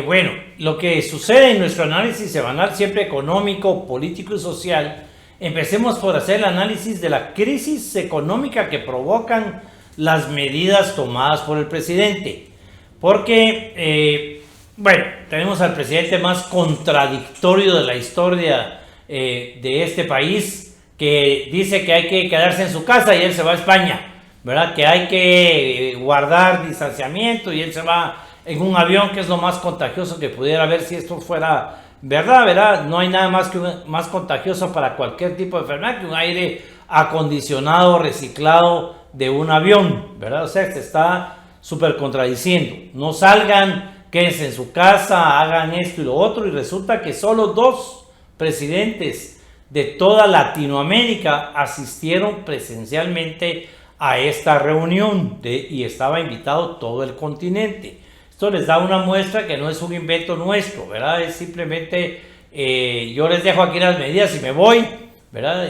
Bueno, lo que sucede en nuestro análisis semanal, siempre económico, político y social, empecemos por hacer el análisis de la crisis económica que provocan las medidas tomadas por el presidente. Porque, bueno, tenemos al presidente más contradictorio de la historia de este país, que dice que hay que quedarse en su casa y él se va a España, ¿verdad? Que hay que guardar distanciamiento y él se va en un avión, que es lo más contagioso que pudiera haber si esto fuera verdad, ¿verdad? No hay nada más contagioso para cualquier tipo de enfermedad que un aire acondicionado, reciclado de un avión, ¿verdad? O sea, se está súper contradiciendo. No salgan, quédense en su casa, hagan esto y lo otro, y resulta que solo 2 presidentes de toda Latinoamérica asistieron presencialmente a esta reunión y estaba invitado todo el continente. Esto les da una muestra que no es un invento nuestro, ¿verdad? Es simplemente, yo les dejo aquí las medidas y me voy, ¿verdad?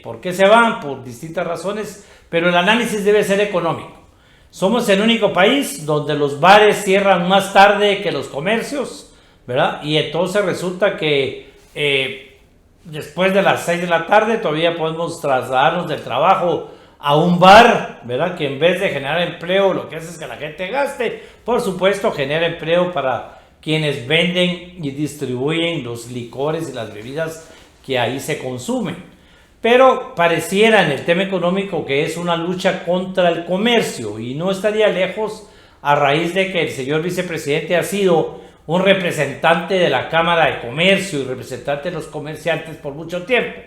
¿Por qué se van? Por distintas razones, pero el análisis debe ser económico. Somos el único país donde los bares cierran más tarde que los comercios, ¿verdad? Y entonces resulta que después de las 6 de la tarde todavía podemos trasladarnos del trabajo a un bar, ¿verdad? Que en vez de generar empleo, lo que hace es que la gente gaste. Por supuesto, genera empleo para quienes venden y distribuyen los licores y las bebidas que ahí se consumen. Pero pareciera en el tema económico que es una lucha contra el comercio, y no estaría lejos a raíz de que el señor vicepresidente ha sido un representante de la Cámara de Comercio y representante de los comerciantes por mucho tiempo.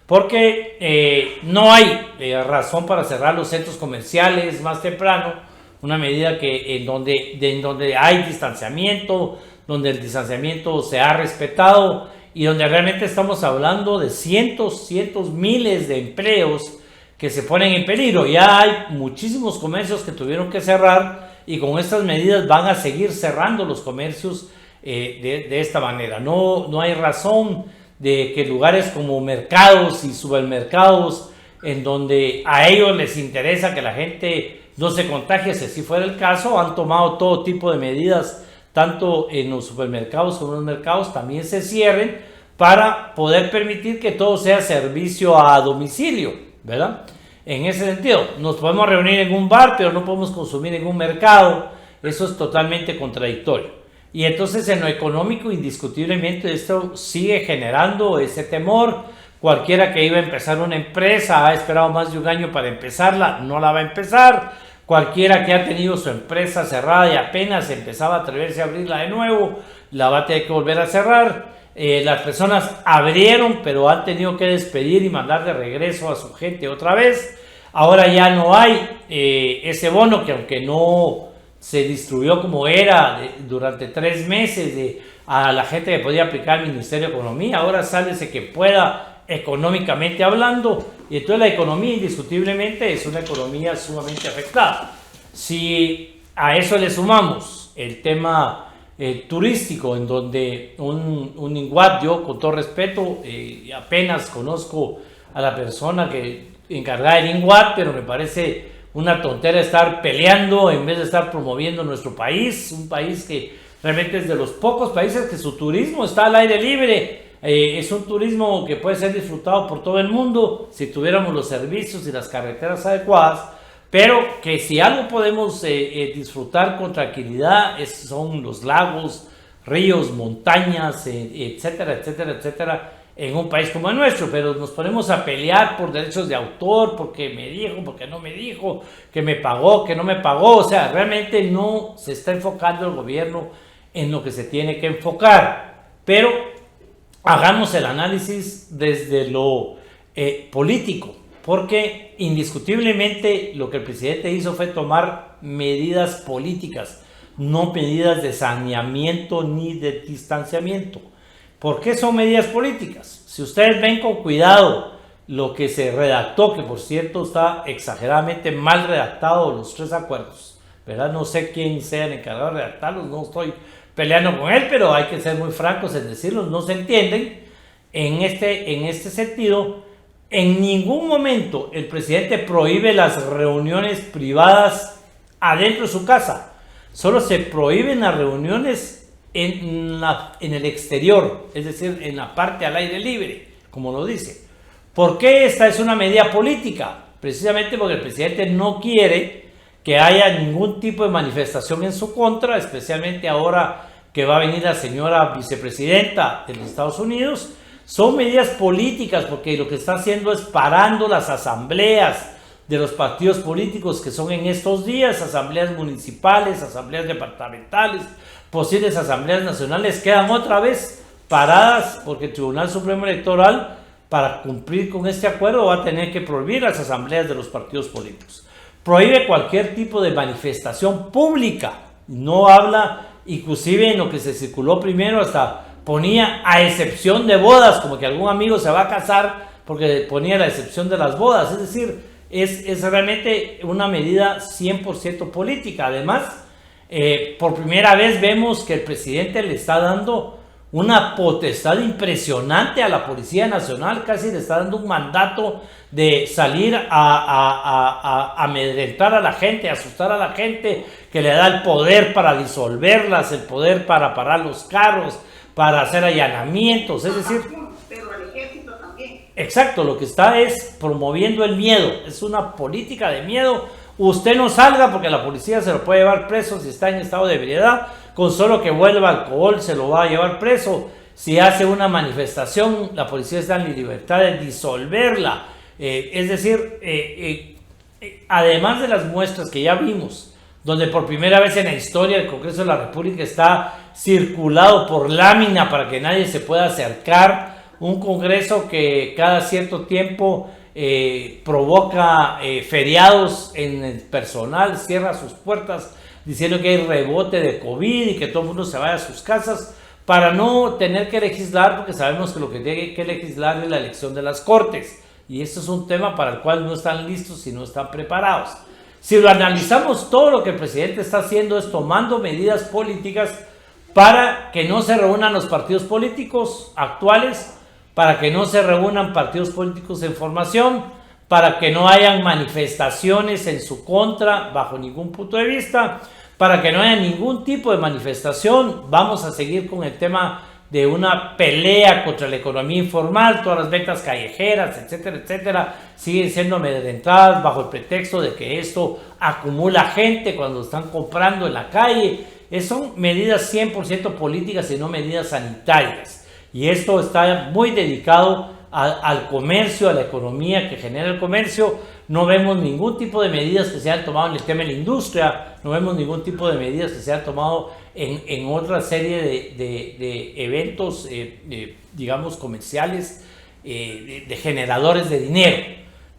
Porque no hay razón para cerrar los centros comerciales más temprano, una medida que en donde hay distanciamiento, donde el distanciamiento se ha respetado y donde realmente estamos hablando de cientos, miles de empleos que se ponen en peligro. Ya hay muchísimos comercios que tuvieron que cerrar y con estas medidas van a seguir cerrando los comercios de esta manera. No hay razón de que lugares como mercados y supermercados, en donde a ellos les interesa que la gente no se contagie, si así fuera el caso, han tomado todo tipo de medidas, tanto en los supermercados como en los mercados, también se cierren para poder permitir que todo sea servicio a domicilio, ¿verdad? En ese sentido, nos podemos reunir en un bar, pero no podemos consumir en un mercado. Eso es totalmente contradictorio. Y entonces en lo económico, indiscutiblemente, esto sigue generando ese temor. Cualquiera que iba a empezar una empresa ha esperado más de un año para empezarla, no la va a empezar. Cualquiera que ha tenido su empresa cerrada y apenas empezaba a atreverse a abrirla de nuevo, la va a tener que volver a cerrar. Las personas abrieron, pero han tenido que despedir y mandar de regreso a su gente otra vez. Ahora ya no hay ese bono que, aunque no se distribuyó como era durante 3 meses a la gente que podía aplicar el Ministerio de Economía, ahora sálvese que pueda económicamente hablando, y entonces la economía indiscutiblemente es una economía sumamente afectada. Si a eso le sumamos el tema turístico, en donde un INGUAT, yo con todo respeto, apenas conozco a la persona que encargada del INGUAT, pero me parece una tontera estar peleando en vez de estar promoviendo nuestro país, un país que realmente es de los pocos países que su turismo está al aire libre. Es un turismo que puede ser disfrutado por todo el mundo si tuviéramos los servicios y las carreteras adecuadas, pero que si algo podemos disfrutar con tranquilidad son los lagos, ríos, montañas, etcétera, etcétera, etcétera, en un país como el nuestro. Pero nos ponemos a pelear por derechos de autor, porque me dijo, porque no me dijo, que me pagó, que no me pagó. O sea, realmente no se está enfocando el gobierno en lo que se tiene que enfocar. Pero hagamos el análisis desde lo político, porque indiscutiblemente lo que el presidente hizo fue tomar medidas políticas, no medidas de saneamiento ni de distanciamiento. ¿Por qué son medidas políticas? Si ustedes ven con cuidado lo que se redactó, que por cierto está exageradamente mal redactado, los 3 acuerdos, ¿verdad? No sé quién sea el encargado de redactarlos, no estoy peleando con él, pero hay que ser muy francos en decirlos, no se entienden. En este sentido, en ningún momento el presidente prohíbe las reuniones privadas adentro de su casa. Solo se prohíben las reuniones en el exterior, es decir, en la parte al aire libre, como lo dice. ¿Por qué esta es una medida política? Precisamente porque el presidente no quiere que haya ningún tipo de manifestación en su contra, especialmente ahora que va a venir la señora vicepresidenta de los Estados Unidos. Son medidas políticas porque lo que está haciendo es parando las asambleas de los partidos políticos que son en estos días, asambleas municipales, asambleas departamentales, posibles asambleas nacionales, quedan otra vez paradas porque el Tribunal Supremo Electoral, para cumplir con este acuerdo, va a tener que prohibir las asambleas de los partidos políticos. Prohíbe cualquier tipo de manifestación pública. No habla, inclusive en lo que se circuló primero, hasta ponía a excepción de bodas, como que algún amigo se va a casar, porque ponía la excepción de las bodas. Es decir, es realmente una medida 100% política. Además, por primera vez vemos que el presidente le está dando una potestad impresionante a la Policía Nacional, casi le está dando un mandato de salir a amedrentar a la gente, a asustar a la gente, que le da el poder para disolverlas, el poder para parar los carros, para hacer allanamientos, es decir... Pero el ejército también. Exacto, lo que está es promoviendo el miedo, es una política de miedo. Usted no salga porque la policía se lo puede llevar preso si está en estado de ebriedad. Con solo que vuelva alcohol se lo va a llevar preso. Si hace una manifestación, la policía está en libertad de disolverla. Es decir, además de las muestras que ya vimos, donde por primera vez en la historia el Congreso de la República está circulado por lámina para que nadie se pueda acercar, un Congreso que cada cierto tiempo provoca feriados en el personal, cierra sus puertas diciendo que hay rebote de COVID y que todo el mundo se vaya a sus casas para no tener que legislar, porque sabemos que lo que tiene que legislar es la elección de las Cortes, y esto es un tema para el cual no están listos y no están preparados. Si lo analizamos, todo lo que el presidente está haciendo es tomando medidas políticas para que no se reúnan los partidos políticos actuales, para que no se reúnan partidos políticos en formación, para que no hayan manifestaciones en su contra bajo ningún punto de vista, para que no haya ningún tipo de manifestación. Vamos a seguir con el tema de una pelea contra la economía informal, todas las ventas callejeras, etcétera, etcétera, siguen siendo amedrentadas bajo el pretexto de que esto acumula gente cuando están comprando en la calle. Son medidas 100% políticas y no medidas sanitarias. Y esto está muy dedicado al comercio, a la economía que genera el comercio. No vemos ningún tipo de medidas que se hayan tomado en el tema de la industria, no vemos ningún tipo de medidas que se hayan tomado en otra serie de eventos, digamos, comerciales, de generadores de dinero.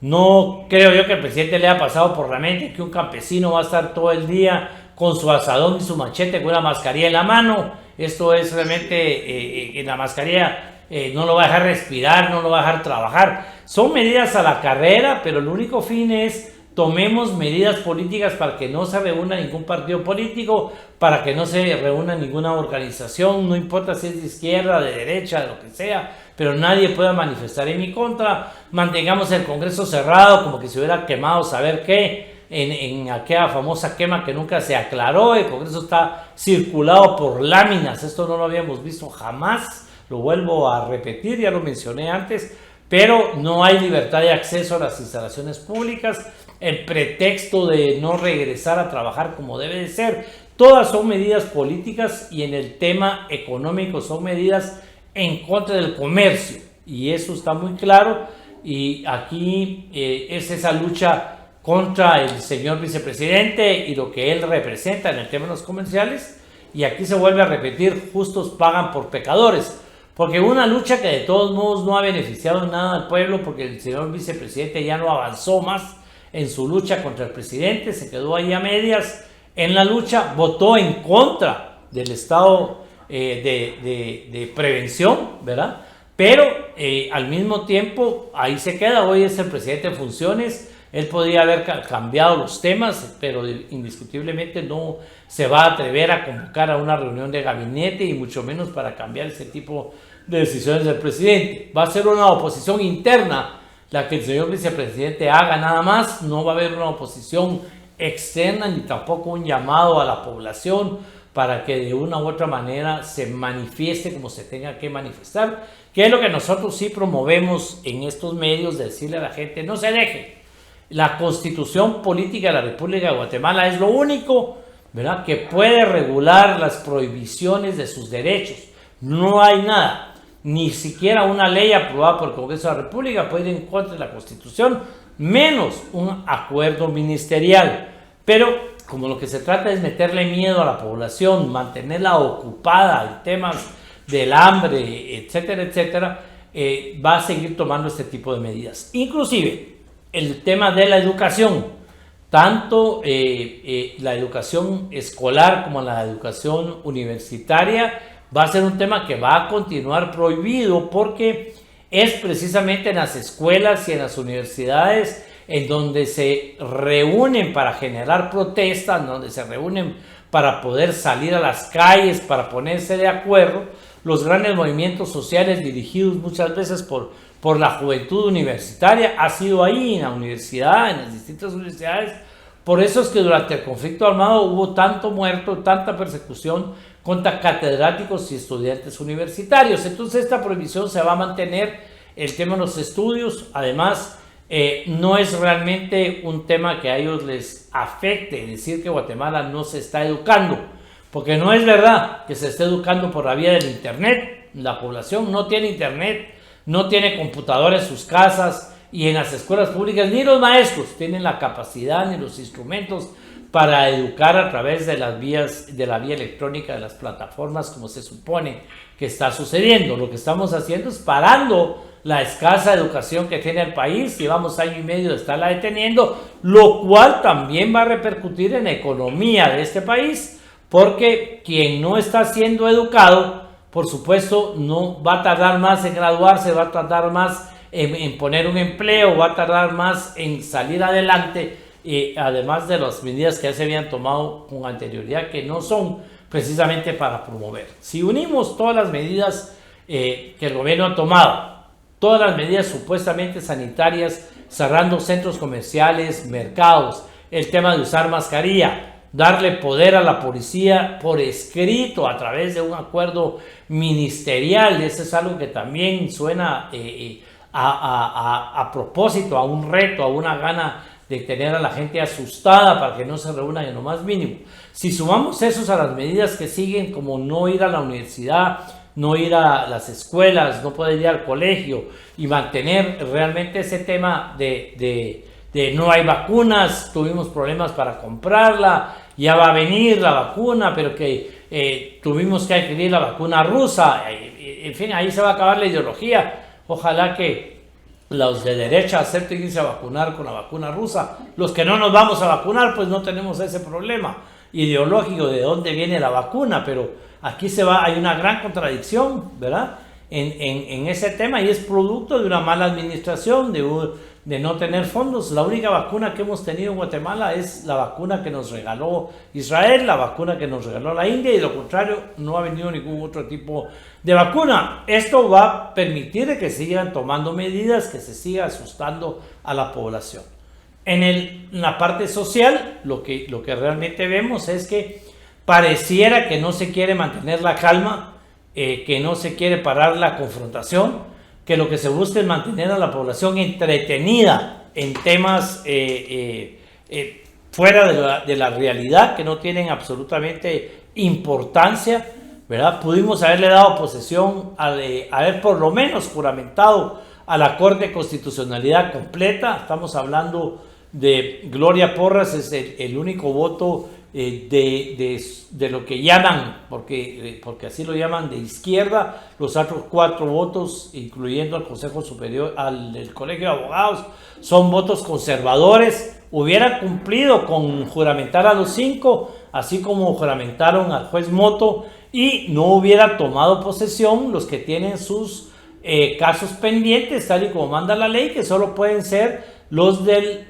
No creo yo que el presidente le haya pasado por la mente que un campesino va a estar todo el día con su asadón y su machete con una mascarilla en la mano. Esto es realmente en la mascarilla. No lo va a dejar respirar, no lo va a dejar trabajar. Son medidas a la carrera, pero el único fin es tomemos medidas políticas para que no se reúna ningún partido político, para que no se reúna ninguna organización, no importa si es de izquierda, de derecha, de lo que sea, pero nadie pueda manifestar en mi contra. Mantengamos el Congreso cerrado, como que se hubiera quemado saber qué, en aquella famosa quema que nunca se aclaró. El Congreso está circulado por láminas, esto no lo habíamos visto jamás. Lo vuelvo a repetir, ya lo mencioné antes, pero no hay libertad de acceso a las instalaciones públicas, el pretexto de no regresar a trabajar como debe de ser. Todas son medidas políticas y en el tema económico son medidas en contra del comercio, y eso está muy claro. Y aquí es esa lucha contra el señor vicepresidente y lo que él representa en el tema de los comerciales, y aquí se vuelve a repetir: justos pagan por pecadores. Porque una lucha que de todos modos no ha beneficiado nada al pueblo, porque el señor vicepresidente ya no avanzó más en su lucha contra el presidente, se quedó ahí a medias en la lucha, votó en contra del estado de prevención, ¿verdad? Pero al mismo tiempo ahí se queda. Hoy es el presidente en funciones. Él podría haber cambiado los temas, pero indiscutiblemente no se va a atrever a convocar a una reunión de gabinete, y mucho menos para cambiar ese tipo de decisiones del presidente. Va a ser una oposición interna la que el señor vicepresidente haga, nada más. No va a haber una oposición externa ni tampoco un llamado a la población para que de una u otra manera se manifieste como se tenga que manifestar, que es lo que nosotros sí promovemos en estos medios, de decirle a la gente, no se deje. La Constitución Política de la República de Guatemala es lo único, ¿verdad?, que puede regular las prohibiciones de sus derechos. No hay nada, ni siquiera una ley aprobada por el Congreso de la República puede ir en contra de la Constitución, menos un acuerdo ministerial. Pero como lo que se trata es meterle miedo a la población, mantenerla ocupada en temas del hambre, etcétera, etcétera, va a seguir tomando este tipo de medidas. Inclusive el tema de la educación, tanto la educación escolar como la educación universitaria, va a ser un tema que va a continuar prohibido, porque es precisamente en las escuelas y en las universidades en donde se reúnen para generar protestas, donde se reúnen para poder salir a las calles, para ponerse de acuerdo, los grandes movimientos sociales dirigidos muchas veces por la juventud universitaria. Ha sido ahí en la universidad, en las distintas universidades. Por eso es que durante el conflicto armado hubo tanto muerto, tanta persecución contra catedráticos y estudiantes universitarios. Entonces esta prohibición se va a mantener, el tema de los estudios. Además, no es realmente un tema que a ellos les afecte decir que Guatemala no se está educando, porque no es verdad que se esté educando por la vía del internet. La población no tiene internet, no tiene computadora en sus casas, y en las escuelas públicas ni los maestros tienen la capacidad ni los instrumentos para educar a través de las vías, de la vía electrónica, de las plataformas, como se supone que está sucediendo. Lo que estamos haciendo es parando la escasa educación que tiene el país. Llevamos año y medio de estarla deteniendo, lo cual también va a repercutir en la economía de este país, porque quien no está siendo educado, por supuesto, no va a tardar más en graduarse, va a tardar más en poner un empleo, va a tardar más en salir adelante, además de las medidas que ya se habían tomado con anterioridad, que no son precisamente para promover. Si unimos todas las medidas que el gobierno ha tomado, todas las medidas supuestamente sanitarias, cerrando centros comerciales, mercados, el tema de usar mascarilla, darle poder a la policía por escrito a través de un acuerdo ministerial, eso es algo que también suena a propósito, a un reto, a una gana de tener a la gente asustada para que no se reúnan en lo más mínimo. Si sumamos esos a las medidas que siguen, como no ir a la universidad, no ir a las escuelas, no poder ir al colegio, y mantener realmente ese tema de no hay vacunas, tuvimos problemas para comprarla, ya va a venir la vacuna, pero que tuvimos que adquirir la vacuna rusa, en fin, ahí se va a acabar la ideología. Ojalá que los de derecha acepten irse a vacunar con la vacuna rusa. Los que no nos vamos a vacunar, pues no tenemos ese problema ideológico de dónde viene la vacuna, pero aquí hay una gran contradicción, ¿verdad?, en ese tema, y es producto de una mala administración, de no tener fondos. La única vacuna que hemos tenido en Guatemala es la vacuna que nos regaló Israel, la vacuna que nos regaló la India, y de lo contrario no ha venido ningún otro tipo de vacuna. Esto va a permitir que sigan tomando medidas, que se siga asustando a la población. En la parte social, lo que realmente vemos es que pareciera que no se quiere mantener la calma, que no se quiere parar la confrontación, que lo que se busca es mantener a la población entretenida en temas fuera de la realidad, que no tienen absolutamente importancia, ¿verdad? Pudimos haberle dado posesión, haber por lo menos juramentado a la Corte de Constitucionalidad completa. Estamos hablando de Gloria Porras, es el único voto de lo que llaman, porque así lo llaman, de izquierda. Los otros 4 votos, incluyendo al Consejo Superior, al Colegio de Abogados, son votos conservadores. Hubieran cumplido con juramentar a los 5, así como juramentaron al juez Moto, y no hubiera tomado posesión los que tienen sus casos pendientes, tal y como manda la ley, que solo pueden ser los del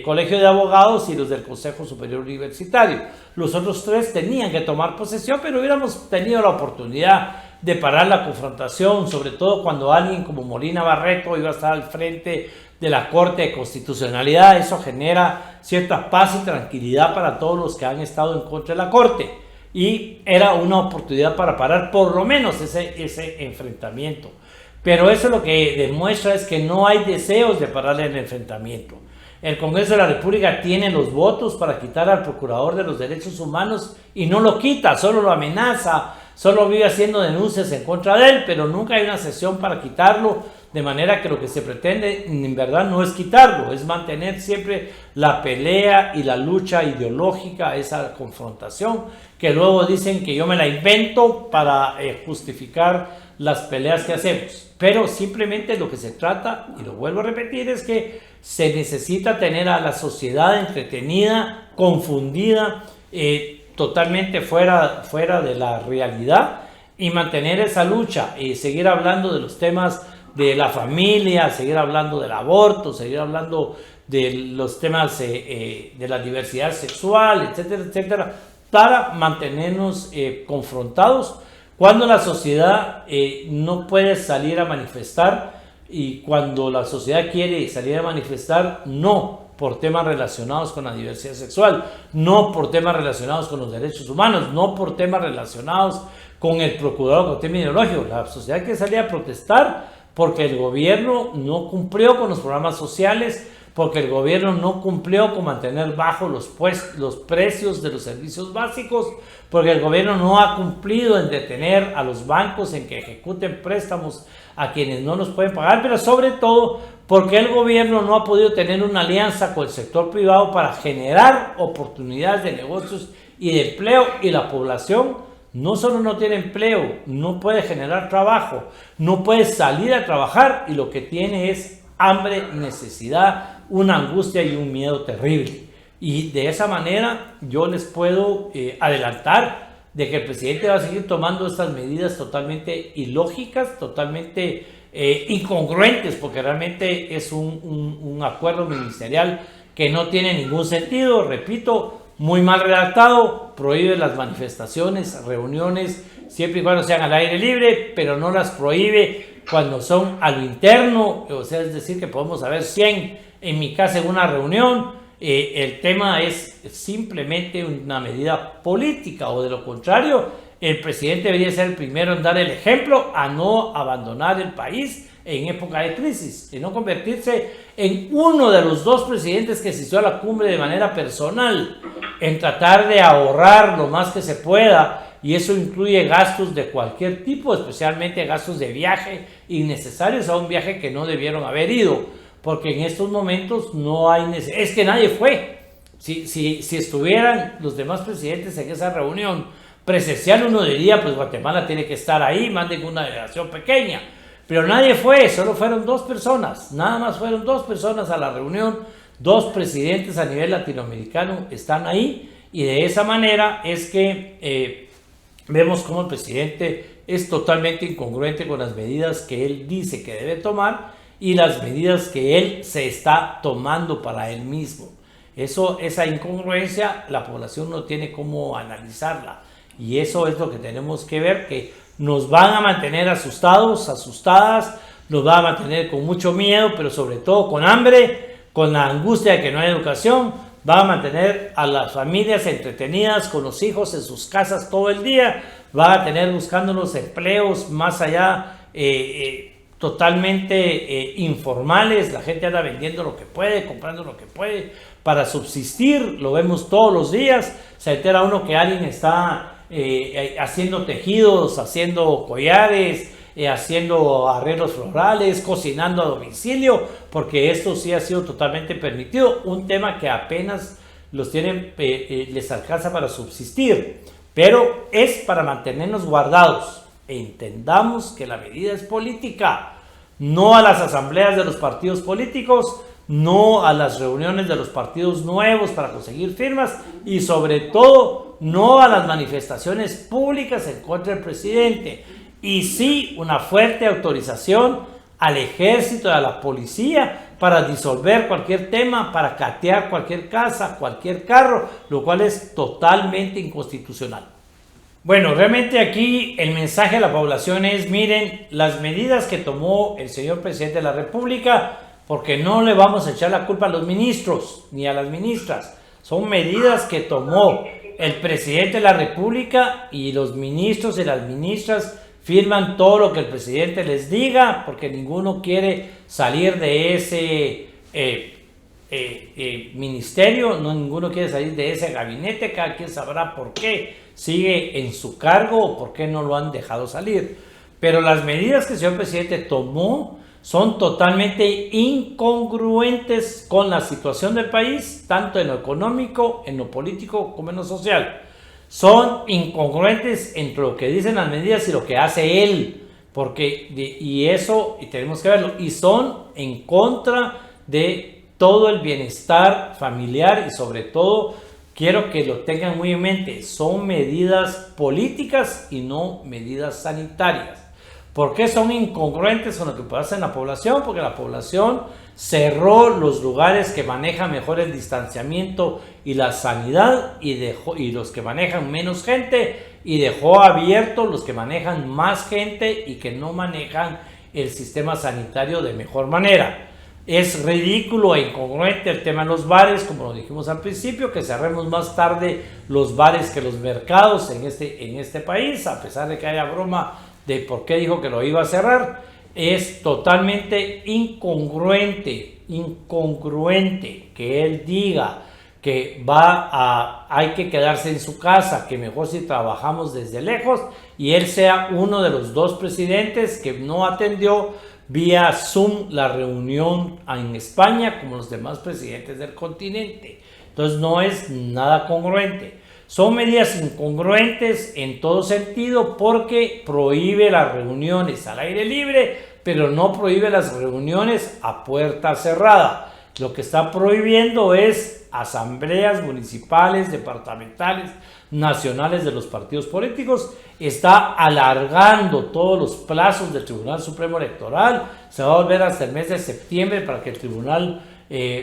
Colegio de Abogados y los del Consejo Superior Universitario. Los otros 3 tenían que tomar posesión, pero hubiéramos tenido la oportunidad de parar la confrontación, sobre todo cuando alguien como Molina Barreto iba a estar al frente de la Corte de Constitucionalidad. Eso genera cierta paz y tranquilidad para todos los que han estado en contra de la Corte. y era una oportunidad para parar por lo menos ese enfrentamiento. Pero eso lo que demuestra es que no hay deseos de parar el enfrentamiento. El Congreso de la República tiene los votos para quitar al Procurador de los Derechos Humanos y no lo quita, solo lo amenaza, solo vive haciendo denuncias en contra de él, pero nunca hay una sesión para quitarlo, de manera que lo que se pretende en verdad no es quitarlo, es mantener siempre la pelea y la lucha ideológica, esa confrontación, que luego dicen que yo me la invento para justificar las peleas que hacemos. Pero simplemente lo que se trata, y lo vuelvo a repetir, es que se necesita tener a la sociedad entretenida, confundida, totalmente fuera de la realidad, y mantener esa lucha y seguir hablando de los temas de la familia, seguir hablando del aborto, seguir hablando de los temas de la diversidad sexual, etcétera, etcétera, para mantenernos confrontados cuando la sociedad no puede salir a manifestar, y cuando la sociedad quiere salir a manifestar, no por temas relacionados con la diversidad sexual, no por temas relacionados con los derechos humanos, no por temas relacionados con el procurador, con tema ideológico. La sociedad quiere salir a protestar porque el gobierno no cumplió con los programas sociales, porque el gobierno no cumplió con mantener bajos los precios de los servicios básicos, porque el gobierno no ha cumplido en detener a los bancos en que ejecuten préstamos a quienes no los pueden pagar, pero sobre todo porque el gobierno no ha podido tener una alianza con el sector privado para generar oportunidades de negocios y de empleo, y la población no solo no tiene empleo, no puede generar trabajo, no puede salir a trabajar, y lo que tiene es hambre, necesidad, una angustia y un miedo terrible. Y de esa manera yo les puedo adelantar de que el presidente va a seguir tomando estas medidas totalmente ilógicas, totalmente incongruentes, porque realmente es un acuerdo ministerial que no tiene ningún sentido, repito, muy mal redactado, prohíbe las manifestaciones, reuniones, siempre y cuando sean al aire libre, pero no las prohíbe cuando son a lo interno, o sea, es decir, que podemos haber 100 en mi casa en una reunión. El tema es simplemente una medida política, o de lo contrario, el presidente debería ser el primero en dar el ejemplo a no abandonar el país en época de crisis, y no convertirse en uno de los dos presidentes que asistió a la cumbre de manera personal, en tratar de ahorrar lo más que se pueda, y eso incluye gastos de cualquier tipo, especialmente gastos de viaje innecesarios a un viaje que no debieron haber ido, porque en estos momentos no hay necesidad. Es que nadie fue. Si estuvieran los demás presidentes en esa reunión presencial, uno diría, pues Guatemala tiene que estar ahí, manden una delegación pequeña. Pero nadie fue, solo fueron 2 personas, nada más fueron 2 personas a la reunión, 2 presidentes a nivel latinoamericano están ahí, y de esa manera es que vemos cómo el presidente es totalmente incongruente con las medidas que él dice que debe tomar y las medidas que él se está tomando para él mismo. Esa incongruencia la población no tiene cómo analizarla, y eso es lo que tenemos que ver, que nos van a mantener asustados, asustadas, nos van a mantener con mucho miedo, pero sobre todo con hambre, con la angustia de que no hay educación, van a mantener a las familias entretenidas con los hijos en sus casas todo el día, van a tener buscando los empleos más allá, totalmente informales. La gente anda vendiendo lo que puede, comprando lo que puede para subsistir, lo vemos todos los días. Se entera uno que alguien está haciendo tejidos, haciendo collares, haciendo arreglos florales, cocinando a domicilio, porque esto sí ha sido totalmente permitido, un tema que apenas los tienen, les alcanza para subsistir, pero es para mantenernos guardados. Entendamos que la medida es política, no a las asambleas de los partidos políticos, no a las reuniones de los partidos nuevos para conseguir firmas, y sobre todo no a las manifestaciones públicas en contra del presidente, y sí una fuerte autorización al ejército y a la policía para disolver cualquier tema, para catear cualquier casa, cualquier carro, lo cual es totalmente inconstitucional. Bueno, realmente aquí el mensaje a la población es: miren las medidas que tomó el señor presidente de la República, porque no le vamos a echar la culpa a los ministros ni a las ministras, son medidas que tomó el presidente de la República y los ministros y las ministras firman todo lo que el presidente les diga, porque ninguno quiere salir de ese ministerio, no, ninguno quiere salir de ese gabinete, cada quien sabrá por qué sigue en su cargo o por qué no lo han dejado salir. Pero las medidas que el señor presidente tomó son totalmente incongruentes con la situación del país, tanto en lo económico, en lo político como en lo social. Son incongruentes entre lo que dicen las medidas y lo que hace él, y tenemos que verlo, y son en contra de todo el bienestar familiar y sobre todo, quiero que lo tengan muy en mente, son medidas políticas y no medidas sanitarias. ¿Por qué son incongruentes con lo que pasa en la población? Porque la población cerró los lugares que manejan mejor el distanciamiento y la sanidad y los que manejan menos gente, y dejó abiertos los que manejan más gente y que no manejan el sistema sanitario de mejor manera. Es ridículo e incongruente el tema de los bares, como lo dijimos al principio, que cerremos más tarde los bares que los mercados en este país, a pesar de que haya broma de por qué dijo que lo iba a cerrar. Es totalmente incongruente que él diga que hay que quedarse en su casa, que mejor si trabajamos desde lejos, y él sea uno de los dos presidentes que no atendió vía Zoom la reunión en España como los demás presidentes del continente. Entonces no es nada congruente. Son medidas incongruentes en todo sentido porque prohíbe las reuniones al aire libre, pero no prohíbe las reuniones a puerta cerrada. Lo que está prohibiendo es asambleas municipales, departamentales, nacionales de los partidos políticos. Está alargando todos los plazos del Tribunal Supremo Electoral. Se va a volver hasta el mes de septiembre para que el tribunal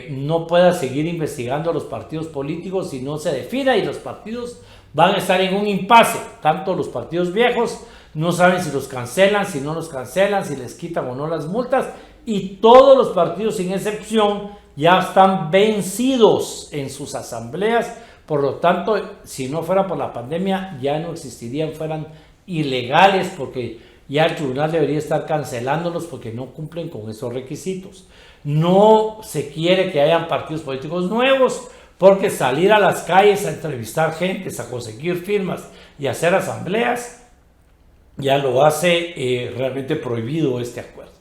no pueda seguir investigando a los partidos políticos si no se defina, y los partidos van a estar en un impasse. Tanto los partidos viejos no saben si los cancelan, si no los cancelan, si les quitan o no las multas, y todos los partidos sin excepción ya están vencidos en sus asambleas. Por lo tanto, si no fuera por la pandemia ya no existirían, fueran ilegales, porque ya el tribunal debería estar cancelándolos porque no cumplen con esos requisitos. No se quiere que hayan partidos políticos nuevos, porque salir a las calles a entrevistar gentes, a conseguir firmas y hacer asambleas, ya lo hace realmente prohibido este acuerdo.